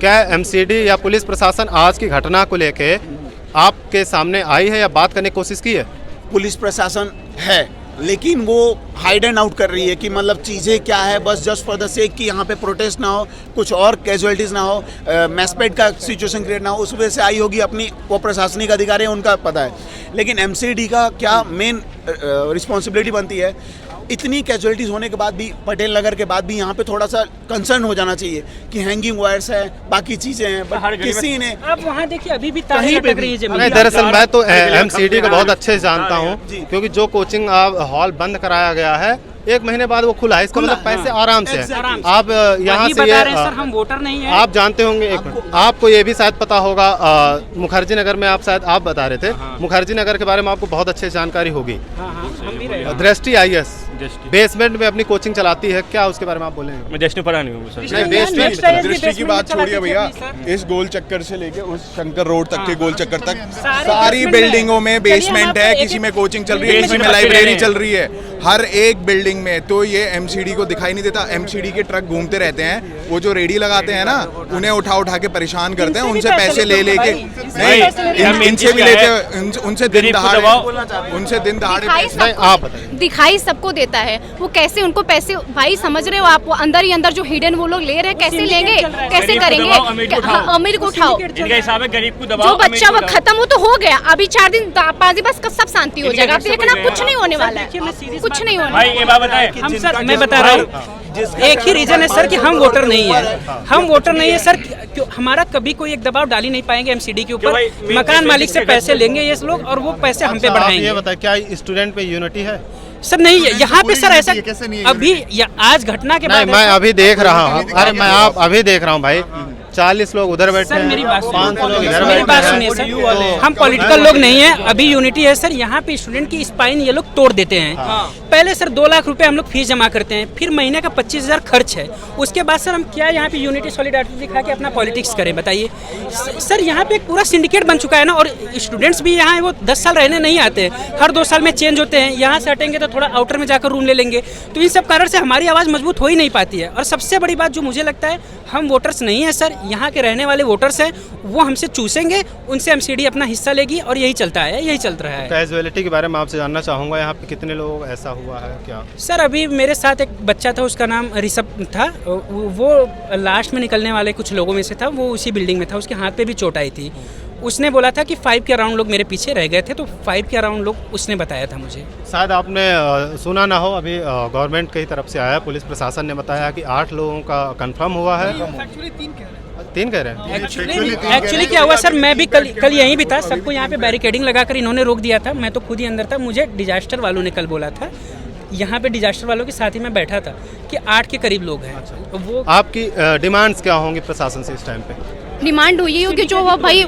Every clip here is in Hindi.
क्या एमसीडी या पुलिस प्रशासन आज की घटना को लेके आपके सामने आई है या बात करने की कोशिश की है? पुलिस प्रशासन है, लेकिन वो हाइड एंड आउट कर रही है कि मतलब चीज़ें क्या है, बस जस्ट फॉर द सेक कि यहाँ पे प्रोटेस्ट ना हो, कुछ और कैजुअलिटीज़ ना हो, मैसपेट का सिचुएशन क्रिएट ना हो, उस वजह से आई होगी। अपनी वो प्रशासनिक अधिकारी है, उनका पता है। लेकिन एमसीडी का क्या मेन रिस्पॉन्सिबिलिटी बनती है? इतनी कैजुअलिटीज होने के बाद भी, पटेल नगर के बाद भी यहाँ पे थोड़ा सा कंसर्न हो जाना चाहिए कि हैंगिंग वायर्स है, बाकी चीजें हैं, बट किसी ने अब वहाँ देखिए अभी भी तारें लटक रही है जमीन। नहीं, दरअसल मैं तो एमसीडी को बहुत अच्छे से जानता हूँ, क्योंकि जो कोचिंग हॉल बंद कराया गया है 1 महीने बाद वो खुला है। इसका मतलब पैसे आराम से हैं। आप यहाँ से बता रहे हैं सर, हम वोटर नहीं है। आप जानते होंगे, आपको ये भी शायद पता होगा, मुखर्जी नगर में आप शायद आप बता रहे थे, मुखर्जी नगर के बारे में आपको बहुत अच्छे जानकारी होगी। दृष्टि IAS बेसमेंट में अपनी कोचिंग चलाती है, क्या उसके बारे में आप बोलेंगे? मैं दृष्टि पढ़ा नहीं हूँ सर। दृष्टि की बात छोड़िए भैया, इस गोल चक्कर से लेके उस शंकर रोड तक के गोल चक्कर तक सारी बिल्डिंगों में बेसमेंट है, किसी में कोचिंग चल रही है, किसी में लाइब्रेरी चल रही है, हर एक बिल्डिंग में। तो ये एमसीडी को दिखाई नहीं देता। एमसीडी के ट्रक घूमते रहते हैं, वो जो रेडी लगाते हैं ना, उन्हें उठा उठा के परेशान करते हैं, उनसे पैसे ले लेके, नहीं इनसे भी लेते, उनसे दिन दहाड़े आप बताइए। दिखाई सबको देता है, वो कैसे उनको पैसे, भाई समझ रहे हो आप, वो अंदर ही अंदर जो हिडन वो लोग ले रहे हैं, कैसे लेंगे, कैसे करेंगे? अमीर को उठाओ, इनका हिसाब है गरीब को दबाओ, जो बच्चा वो खत्म हो तो हो गया, अभी 4 दिन 5 दिन बस सब शांति हो जाएगा। आप देखना कुछ नहीं होने वाला है, कुछ नहीं होने। भाई ये बात बताएं। हम सर, मैं बता रहा हूँ, एक ही रीजन है सर कि हम वोटर नहीं है। हम वोटर नहीं है सर, क्यों हमारा कभी कोई एक दबाव डाल ही नहीं पाएंगे एमसीडी के ऊपर। मकान मालिक से पैसे लेंगे ये लोग और वो पैसे हम पे बढ़ाएंगे। ये बताइए, क्या स्टूडेंट पे यूनिटी है? सर नहीं है यहाँ पे सर, ऐसा अभी आज घटना के बाद मैं अभी देख रहा हूँ, अरे मैं आप अभी देख रहा हूँ भाई, 40 लोग उधर बैठे सर, मेरी बात 500 लोग इधर मेरी बात बैठे सुनिए सर, हम पॉलिटिकल लोग नहीं है, अभी यूनिटी है सर। यहाँ पे स्टूडेंट की स्पाइन ये लोग तोड़ देते हैं। पहले सर 2 लाख रुपए हम लोग फीस जमा करते हैं, फिर महीने का 25,000 खर्च है। उसके बाद सर हम क्या यहाँ पे यूनिटी सॉलिडारिटी दिखा के अपना पॉलिटिक्स करें, बताइए सर। यहाँ पे एक पूरा सिंडिकेट बन चुका है ना, और स्टूडेंट्स भी यहाँ वो 10 साल रहने नहीं आते, हर 2 साल में चेंज होते हैं। यहाँ से हटेंगे तो थोड़ा आउटर में जाकर रूम ले लेंगे, तो इन सब कारण से हमारी आवाज़ मजबूत हो ही नहीं पाती है। और सबसे बड़ी बात जो मुझे लगता है, हम वोटर्स नहीं है सर, यहाँ के रहने वाले वोटर्स हैं, वो हमसे चूसेंगे, उनसे एमसीडी अपना हिस्सा लेगी, और यही चलता है, यही चल रहा है। कैजुअलिटी के बारे में आपसे जानना चाहूँगा, यहाँ पे कितने लोग ऐसा हुआ है क्या? सर अभी मेरे साथ एक बच्चा था, उसका नाम ऋषभ था, वो लास्ट में निकलने वाले कुछ लोगों में से था, वो उसी बिल्डिंग में था, उसके हाथ पे भी चोट आई थी। उसने बोला था कि 5 के अराउंड लोग मेरे पीछे रह गए थे, तो 5 के अराउंड लोग उसने बताया था मुझे। शायद आपने सुना ना हो, अभी गवर्नमेंट की तरफ से आया, पुलिस प्रशासन ने बताया कि 8 लोगों का कंफर्म हुआ है। एक्चुअली 3 कह रहे हैं। एक्चुअली क्या हुआ सर, मैं भी कल यहीं भी था, सबको यहाँ पे बैरिकेडिंग लगाकर इन्होंने रोक दिया था, मैं तो खुद ही अंदर था। मुझे डिजास्टर वालों ने कल बोला था, यहाँ पे डिजास्टर वालों के साथ ही मैं बैठा था, कि 8 के करीब लोग हैं। वो आपकी डिमांड्स क्या होंगी प्रशासन से इस टाइम पे? डिमांड हुई होगी जो वो भाई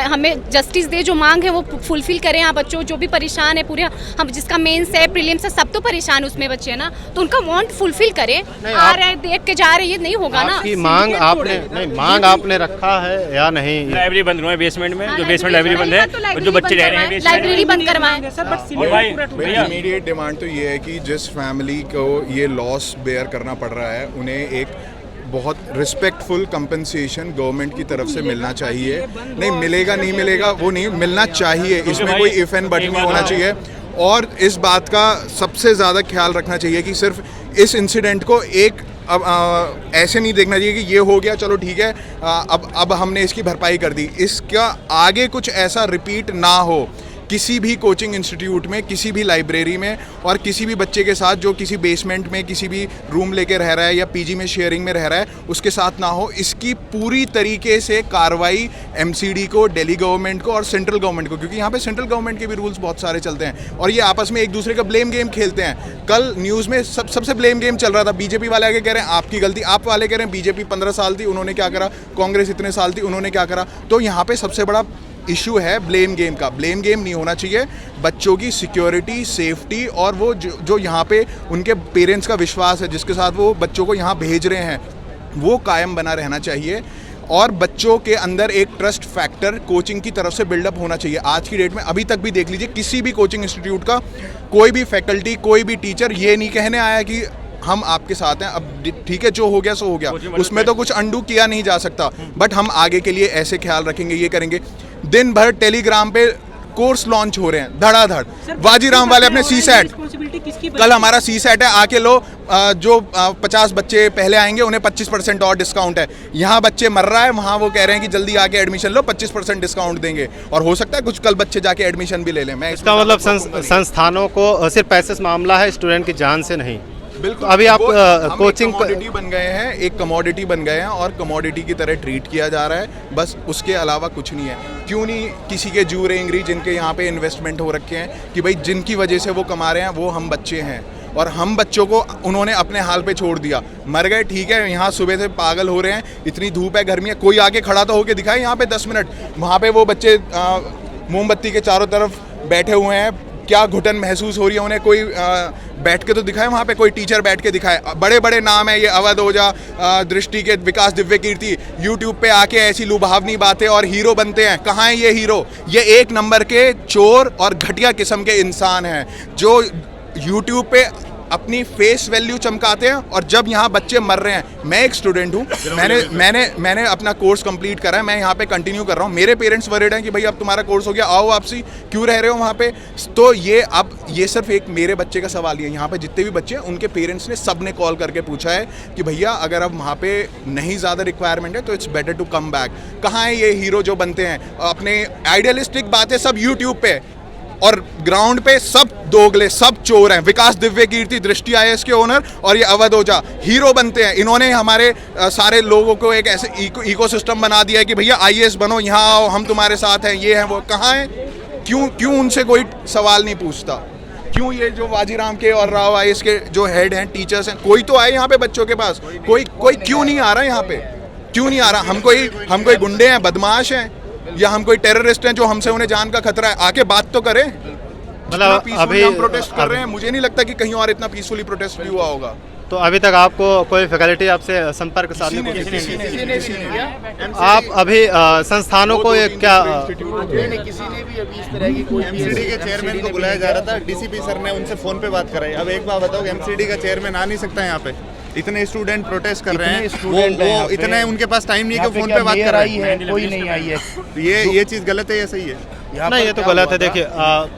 हमें जस्टिस दे, जो मांग है वो फुलफिल करें। यहाँ बच्चों जो भी परेशान है, पूरे हम जिसका मेंस है, प्रीलिम्स है, सब तो परेशान उसमें बच्चे हैं ना, तो उनका वांट फुलफिल करें। आ रहे हैं, देख के जा रहे, ये नहीं होगा ना। मांग आपने रखा है या नहीं? लाइब्रेरी बंद हुआ है बेसमेंट में, जो बेसमेंट लाइब्रेरी बंद है, जो बच्चे रह रहे हैं लाइब्रेरी बंद करवाएं। इमीडिएट डिमांड तो ये है कि जिस फैमिली को ये लॉस बेयर करना पड़ रहा है, उन्हें एक बहुत रिस्पेक्टफुल कंपनसेशन गवर्नमेंट की तरफ से मिलना चाहिए। नहीं मिलेगा, नहीं मिलेगा वो नहीं, मिलना चाहिए। इसमें कोई इफ एंड बट नहीं होना चाहिए। और इस बात का सबसे ज़्यादा ख्याल रखना चाहिए कि सिर्फ इस इंसिडेंट को एक ऐसे नहीं देखना चाहिए कि ये हो गया, चलो ठीक है, अब हमने इसकी भरपाई कर दी। इसका आगे कुछ ऐसा रिपीट ना हो किसी भी कोचिंग इंस्टीट्यूट में, किसी भी लाइब्रेरी में, और किसी भी बच्चे के साथ जो किसी बेसमेंट में किसी भी रूम लेके रह रहा है या पीजी में शेयरिंग में रह रहा है, उसके साथ ना हो। इसकी पूरी तरीके से कार्रवाई एमसीडी को, दिल्ली गवर्नमेंट को और सेंट्रल गवर्नमेंट को, क्योंकि यहाँ पे सेंट्रल गवर्नमेंट के भी रूल्स बहुत सारे चलते हैं और ये आपस में एक दूसरे का ब्लेम गेम खेलते हैं। कल न्यूज़ में सबसे ब्लेम गेम चल रहा था, बीजेपी वाले आगे कह रहे हैं आपकी गलती, आप वाले कह रहे हैं बीजेपी 15 साल थी, उन्होंने क्या करा, कांग्रेस इतने साल थी, उन्होंने क्या करा। तो यहाँ पे सबसे बड़ा इशू है ब्लेम गेम का। ब्लेम गेम नहीं होना चाहिए। बच्चों की सिक्योरिटी, सेफ्टी और वो जो यहाँ पे उनके पेरेंट्स का विश्वास है, जिसके साथ वो बच्चों को यहाँ भेज रहे हैं, वो कायम बना रहना चाहिए। और बच्चों के अंदर एक ट्रस्ट फैक्टर कोचिंग की तरफ से बिल्डअप होना चाहिए। आज की डेट में अभी तक भी देख लीजिए, किसी भी कोचिंग इंस्टीट्यूट का कोई भी फैकल्टी, कोई भी टीचर ये नहीं कहने आया कि हम आपके साथ हैं। अब ठीक है, जो हो गया सो हो गया, उसमें तो कुछ अंडू किया नहीं जा सकता, बट हम आगे के लिए ऐसे ख्याल रखेंगे, ये करेंगे। दिन भर टेलीग्राम पे कोर्स लॉन्च हो रहे हैं धड़ाधड़। वाजीराम वाले अपने सी सेट, कल हमारा सी सेट है, आके लो, जो 50 बच्चे पहले आएंगे उन्हें 25% और डिस्काउंट है। यहाँ बच्चे मर रहा है, वहाँ वो कह रहे हैं कि जल्दी आके एडमिशन लो, 25% डिस्काउंट देंगे, और हो सकता है कुछ कल बच्चे जाके एडमिशन भी ले लें। मैं इसका मतलब संस्थानों को सिर्फ पैसे से मामला है, स्टूडेंट की जान से नहीं। बिल्कुल। अभी आप कोचिंग कमोडिटी बन गए हैं, एक कमोडिटी बन गए हैं और कमोडिटी की तरह ट्रीट किया जा रहा है, बस उसके अलावा कुछ नहीं है। क्यों नहीं किसी के जू रेंगरी जिनके यहाँ पे इन्वेस्टमेंट हो रखे हैं कि भाई जिनकी वजह से वो कमा रहे हैं, वो हम बच्चे हैं, और हम बच्चों को उन्होंने अपने हाल पे छोड़ दिया। मर गए, ठीक है, यहाँ सुबह से पागल हो रहे हैं, इतनी धूप है, गर्मी है, कोई आके खड़ा तो होके दिखाए यहाँ पे 10 मिनट। वहाँ पे वो बच्चे मोमबत्ती के चारों तरफ बैठे हुए हैं, क्या घुटन महसूस हो रही है उन्हें, कोई बैठ के तो दिखाए वहाँ पे, कोई टीचर बैठ के दिखाए। बड़े बड़े नाम है ये, अवध ओझा, दृष्टि के विकास दिव्य कीर्ति, यूट्यूब पे आके ऐसी लुभावनी बातें और हीरो बनते हैं। कहाँ है ये हीरो? ये 1 नंबर के चोर और घटिया किस्म के इंसान हैं जो यूट्यूब पे अपनी फेस वैल्यू चमकाते हैं, और जब यहाँ बच्चे मर रहे हैं। मैं एक स्टूडेंट हूँ, मैंने अपना कोर्स कंप्लीट करा है, मैं यहाँ पे कंटिन्यू कर रहा हूँ। मेरे पेरेंट्स वरीड हैं कि भाई अब तुम्हारा कोर्स हो गया, आओ वापसी, क्यों रह रहे हो वहाँ पे? तो ये सिर्फ एक मेरे बच्चे का सवाल ही है। यहाँ पे जितने भी बच्चे हैं उनके पेरेंट्स ने सब ने कॉल करके पूछा है कि भैया अगर अब वहाँ पे नहीं ज़्यादा रिक्वायरमेंट है तो it's better to come back. कहाँ है ये हीरो जो बनते हैं? अपने आइडियलिस्टिक बातें सब यूट्यूब पे, और ग्राउंड पे सब दोगले, सब चोर हैं। विकास दिव्य कीर्ति, दृष्टि आईएएस के ओनर, और ये अवध ओझा हीरो बनते हैं। इन्होंने हमारे सारे लोगों को एक ऐसे इकोसिस्टम बना दिया है कि भैया आईएएस बनो, यहाँ आओ, हम तुम्हारे साथ हैं, ये हैं वो। कहाँ है? क्यों उनसे कोई सवाल नहीं पूछता? क्यों ये जो वाजीराम के और राव आईएएस के जो हेड हैं, टीचर्स हैं, कोई तो आए यहाँ पे बच्चों के पास? कोई क्यों नहीं आ रहा यहाँ पे? क्यों नहीं आ रहा? हम कोई गुंडे हैं, बदमाश हैं, या हम कोई टेररिस्ट हैं जो हमसे उन्हें जान का खतरा है? आके बात तो करें। मतलब अभी हम प्रोटेस्ट कर रहे हैं, मुझे नहीं लगता कि कहीं और इतना पीसफुली प्रोटेस्ट भी हुआ होगा। तो अभी तक आपको कोई फैकल्टी आपसे संपर्क साधने को आप अभी संस्थानों को क्या किसी ने भी अभी इस तरह की कोई एमसीडी के चेयरमैन को बुलाया जा रहा था, डीसीपी सर ने उनसे फोन पे बात कराई। अब एक बात बताओ, एमसीडी का चेयरमैन आ नहीं सकता यहाँ पे? इतने स्टूडेंट प्रोटेस्ट कर रहे हैं, वो इतने उनके पास टाइम नहीं है कि फोन पे बात कर रहे हैं। कोई नहीं आई है। ये चीज गलत है या सही है? नहीं, ये तो गलत है। देखिए,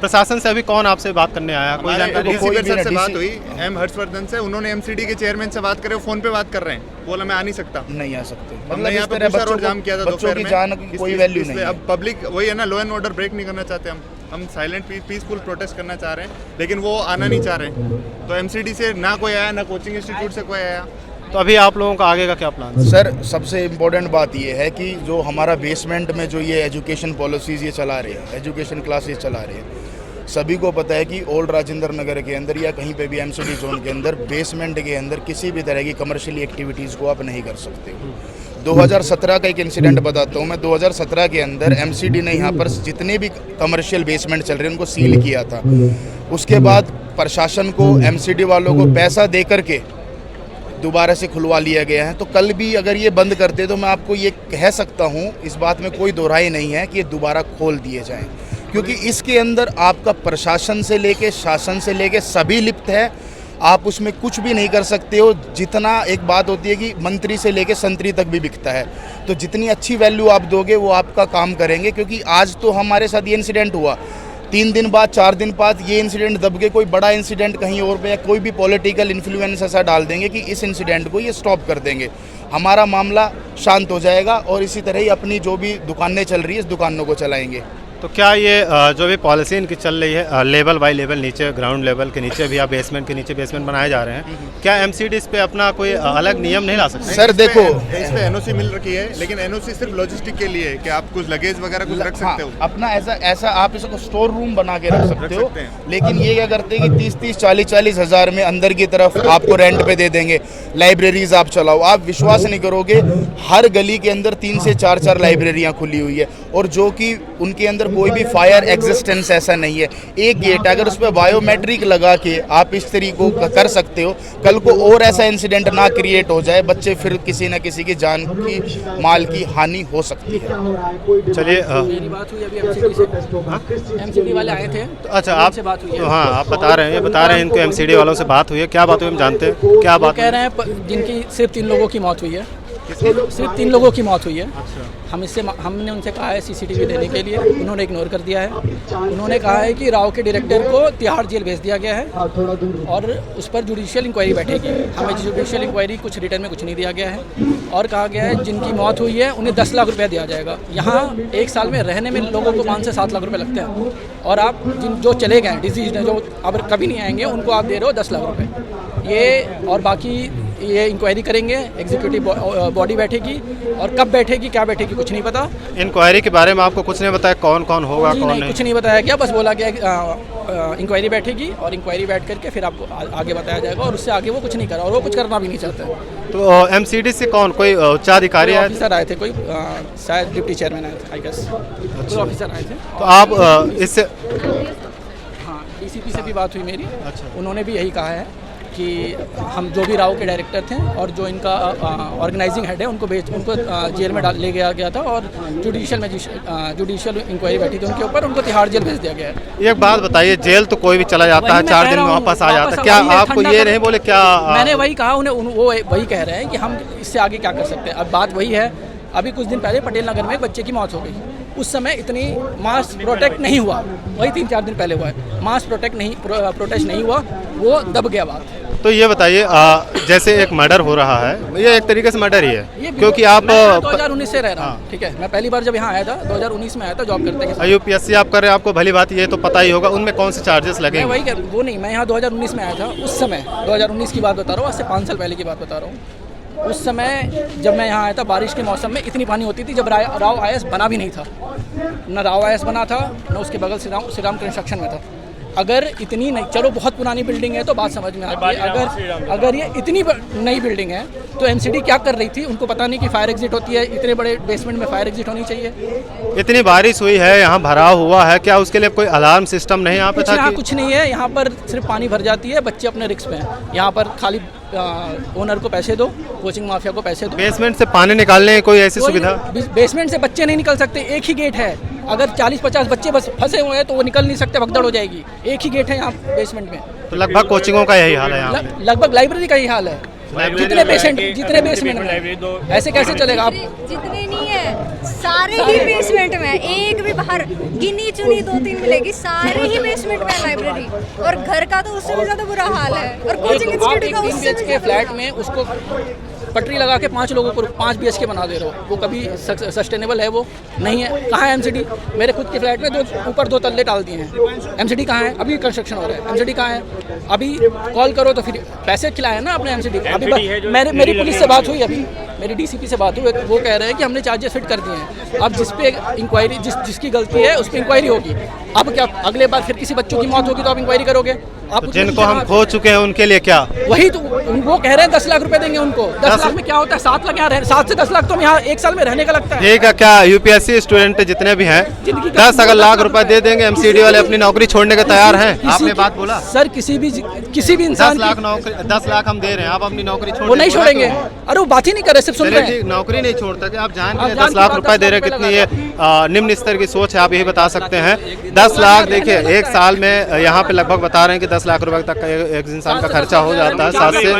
प्रशासन से अभी कौन आपसे बात करने आया? कोई जानकारी? डीसीपी सर से बात हुई, एम हर्षवर्धन से, उन्होंने एमसीडी के चेयरमैन से बात करे, वो फोन पे बात कर रहे हैं, बोला मैं आ नहीं सकता, नहीं आ सकते। मतलब यहाँ पे पूरा रोड जाम किया था दोपहर में। जान की कोई वैल्यू नहीं है। अब पब्लिक वही है ना, लॉ एंड ऑर्डर ब्रेक नहीं करना चाहते हम साइलेंट पीसफुल प्रोटेस्ट करना चाह रहे हैं, लेकिन वो आना नहीं चाह रहे। तो एमसीडी से ना कोई आया, ना कोचिंग इंस्टीट्यूट से कोई आया। तो अभी आप लोगों का आगे का क्या प्लान है? सर, सबसे इम्पोर्टेंट बात ये है कि जो हमारा बेसमेंट में जो ये एजुकेशन पॉलिसीज़ ये चला रहे हैं, एजुकेशन क्लासेस चला रहे हैं, सभी को पता है कि ओल्ड राजेंद्र नगर के अंदर या कहीं पे भी एमसीडी जोन के अंदर बेसमेंट के अंदर किसी भी तरह की कमर्शियल एक्टिविटीज़ को आप नहीं कर सकते हो। 2017 का एक इंसिडेंट बताता हूँ मैं। 2017 के अंदर एमसीडी ने यहाँ पर जितने भी कमर्शियल बेसमेंट चल रहे हैं उनको सील किया था। उसके बाद प्रशासन को एमसीडी वालों को पैसा दे करके दोबारा से खुलवा लिया गया है। तो कल भी अगर ये बंद करते तो मैं आपको ये कह सकता हूँ, इस बात में कोई दोहराई नहीं है कि ये दोबारा खोल दिए जाएं, क्योंकि इसके अंदर आपका प्रशासन से लेके शासन से लेके सभी लिप्त है। आप उसमें कुछ भी नहीं कर सकते हो। जितना एक बात होती है कि मंत्री से लेके संतरी तक भी बिकता है, तो जितनी अच्छी वैल्यू आप दोगे वो आपका काम करेंगे। क्योंकि आज तो हमारे साथ ये इंसिडेंट हुआ, 3 दिन बाद 4 दिन बाद ये इंसिडेंट दब के कोई बड़ा इंसिडेंट कहीं और पे या कोई भी पॉलिटिकल इन्फ्लुएंस ऐसा डाल देंगे कि इस इंसिडेंट को ये स्टॉप कर देंगे। हमारा मामला शांत हो जाएगा और इसी तरह ही अपनी जो भी दुकानें चल रही है इस दुकानों को चलाएंगे। तो क्या ये जो भी पॉलिसी इनकी चल रही है, लेवल बाय लेवल नीचे, ग्राउंड लेवल के नीचे भी या बेसमेंट के नीचे बेसमेंट बनाए जा रहे हैं, क्या एमसीडीज पे अपना कोई अलग नियम नहीं ला सकते? सर देखो, इस पे एनओसी मिल रखी है, लेकिन एनओसी सिर्फ लॉजिस्टिक के लिए है कि आप कुछ लगेज वगैरह कुछ रख सकते हो। अपना ऐसा आप इसको स्टोर रूम बना के रख सकते हो। लेकिन ये क्या करते हैं कि 30-30, 40-40 हज़ार में अंदर की तरफ आपको रेंट पे दे देंगे। लाइब्रेरीज आप चलाओ, आप विश्वास नहीं करोगे, हर गली के अंदर 3 से 4 लाइब्रेरियाँ खुली हुई है, और जो कि उनके अंदर अंदर कोई भी फायर एग्जिस्टेंस ऐसा नहीं है। एक गेट अगर उस पर बायोमेट्रिक लगा के आप इस तरीके को कर सकते हो, कल को और ऐसा इंसिडेंट ना क्रिएट हो जाए, बच्चे फिर किसी न किसी की जान की माल की हानि हो सकती है। चलिए मेरी बात हुई अभी एमसीडी से, एमसीडी वाले आए थे। अच्छा, आप बात हुई है। तो हाँ, आप बता रहे हैं इनको एमसीडी वालों से बात हुई है। क्या बात हुई हम जानते हैं, क्या बात कह रहे हैं जिनकी सिर्फ 3 लोगों की मौत हुई है, सिर्फ 3 लोगों की मौत हुई है। हमने उनसे कहा है सीसीटीवी देने के लिए, उन्होंने इग्नोर कर दिया है। उन्होंने कहा है कि राव के डायरेक्टर को तिहाड़ जेल भेज दिया गया है और उस पर जुडिशियल इंक्वायरी बैठेगी। हमें जुडिशियल इंक्वायरी कुछ रिटर्न में कुछ नहीं दिया गया है और कहा गया है जिनकी मौत हुई है उन्हें 10 लाख रुपया दिया जाएगा। यहाँ 1 साल में रहने में लोगों को 5 से 7 लाख रुपये लगते हैं और आप जो चले गए डिजीज जो अब कभी नहीं आएंगे उनको आप दे रहे हो 10 लाख रुपये। ये और बाकी ये इंक्वायरी करेंगे, एग्जीक्यूटिव बॉडी बैठेगी और कब बैठेगी क्या बैठेगी कुछ नहीं पता। इंक्वायरी के बारे में आपको कुछ नहीं बताया, कौन कौन होगा कौन नहीं? कुछ नहीं बताया गया, बस बोला गया इंक्वायरी बैठेगी और इंक्वायरी बैठ करके फिर आपको आगे बताया जाएगा और उससे आगे वो कुछ नहीं करा और वो कुछ करना भी नहीं चाहते। तो एमसीडी से कौन, कोई उच्चाधिकारी आए? ऑफिसर आए थे, कोई शायद डिप्टी चेयरमैन आए थे, आई गेस कोई ऑफिसर आए थे। तो आप इससे हाँ, डीसीपी से भी बात हुई मेरी। अच्छा, उन्होंने भी यही कहा है कि हम जो भी राव के डायरेक्टर थे और जो इनका ऑर्गेनाइजिंग हेड है उनको जेल में ले गया था और जुडिशियल इंक्वायरी बैठी थी उनके ऊपर, उनको तिहाड़ जेल भेज दिया गया है। एक बात बताइए, जेल तो कोई भी चला जाता है, 4 दिन में वापस आ जाता है, क्या आपको ये नहीं बोले क्या? मैंने वही कहा उन्हें, वो वही कह रहे हैं कि हम इससे आगे क्या कर सकते हैं। अब बात वही है, अभी कुछ दिन पहले पटेल नगर में एक बच्चे की मौत हो गई, उस समय इतनी मास प्रोटेक्ट नहीं हुआ, वही 3-4 दिन पहले हुआ है, मास प्रोटेस्ट नहीं हुआ, वो दब गया बात। तो ये बताइए, जैसे एक मर्डर हो रहा है, ये एक तरीके से मर्डर ही है क्योंकि आप 2019 से रह रहा हूँ, ठीक है। मैं पहली बार जब यहाँ आया था 2019 में आया था जॉब करते हैं। यूपीएससी आप कर रहे हैं, आपको भली बात ये तो पता ही होगा उनमें कौन से चार्जेस लगे। वही वो नहीं, मैं यहाँ 2019 में आया था, उस समय 2019 की बात बता रहा हूँ, आज से 5 साल पहले की बात बता रहा हूँ। उस समय जब मैं यहाँ आया था बारिश के मौसम में इतनी पानी होती थी जब राव आईएएस बना भी नहीं था, न राव आईएएस बना था न उसके बगल श्री राम कंस्ट्रक्शन में था। अगर इतनी नहीं, चलो बहुत पुरानी बिल्डिंग है तो बात समझ में आती है, अगर ये इतनी नई बिल्डिंग है तो एमसीडी क्या कर रही थी, उनको पता नहीं कि फायर एग्जिट होती है, इतने बड़े बेसमेंट में फायर एग्जिट होनी चाहिए। इतनी बारिश हुई है, यहाँ भराव हुआ है, क्या उसके लिए कोई अलार्म सिस्टम नहीं यहाँ पे था? यहाँ कुछ नहीं है, यहाँ पर सिर्फ पानी भर जाती है, बच्चे अपने रिस्क पे हैं। यहाँ पर खाली ओनर को पैसे दो, कोचिंग माफिया को पैसे दो। बेसमेंट से पानी निकालने की कोई ऐसी सुविधा? बेसमेंट से बच्चे नहीं निकल सकते, एक ही गेट है। अगर 40-50 बच्चे बस फंसे हुए हैं तो वो निकल नहीं सकते, भगदड़ हो जाएगी। एक ही गेट है यहाँ बेसमेंट में। तो लगभग कोचिंगों का यही हाल है यहाँ पे? लगभग लाइब्रेरी का ही हाल है। जितने बेसमेंट में, ऐसे कैसे चलेगा? आप जितने नहीं है, सारे ही बेसमेंट में, एक भी बाहर गिनी चुनी 2-3 मिलेगी, सारे ही बेसमेंट में लाइब्रेरी। और घर का तो उससे भी ज्यादा बुरा हाल है और कोचिंग इंस्टीट्यूट का उससे भी के फ्लैट में उसको पटरी लगा के 5 लोगों को 5 BHK बना दे रहे हो, वो कभी सस्टेनेबल है? वो नहीं है। कहाँ है एमसीडी? मेरे खुद के फ्लैट में ऊपर 2 तल्ले डाल दिए हैं, एमसीडी कहाँ है? अभी कंस्ट्रक्शन हो रहा है, एमसीडी कहाँ है? अभी कॉल करो तो फिर पैसे खिलाए ना आपने एमसीडी। अभी मेरी पुलिस से बात हुई, अभी मेरी डीसीपी से बात हुई, वो कह रहे हैं कि हमने चार्जेस फिट कर दिए हैं, अब जिस पे इंक्वायरी जिसकी गलती है उस पर इंक्वायरी होगी। अब क्या अगले बार फिर किसी बच्चों की मौत होगी तो आप इंक्वायरी करोगे? आप तो जिनको हम खो चुके हैं उनके लिए क्या? वही तो वो कह रहे हैं 10 लाख रुपए देंगे उनको। 10 लाख में क्या होता है? 7 लाख यहाँ 7 से 10 लाख तो हम यहाँ 1 साल में रहने का लगता है। ठीक है, क्या यूपीएससी स्टूडेंट जितने भी हैं 10 अगर लाख रुपए दे देंगे, एमसीडी वाले अपनी नौकरी छोड़ने के तैयार हैं? आपने बात बोला सर, किसी भी इंसान 10 लाख हम दे रहे हैं, आप अपनी नौकरी वो नहीं छोड़ेंगे। अरे वो बात ही नहीं कर रहे, सिर्फ सुन रहे हैं। नौकरी नहीं छोड़ता कि आप जान के 10 लाख रुपए दे रहे हैं, कितनी ये निम्न स्तर की सोच है, आप यही बता सकते हैं। 10 लाख देखिए, 1 साल में यहाँ पे लगभग बता रहे हैं कि 10 लाख रुपए तक का एक इंसान का खर्चा हो जाता है, 7 से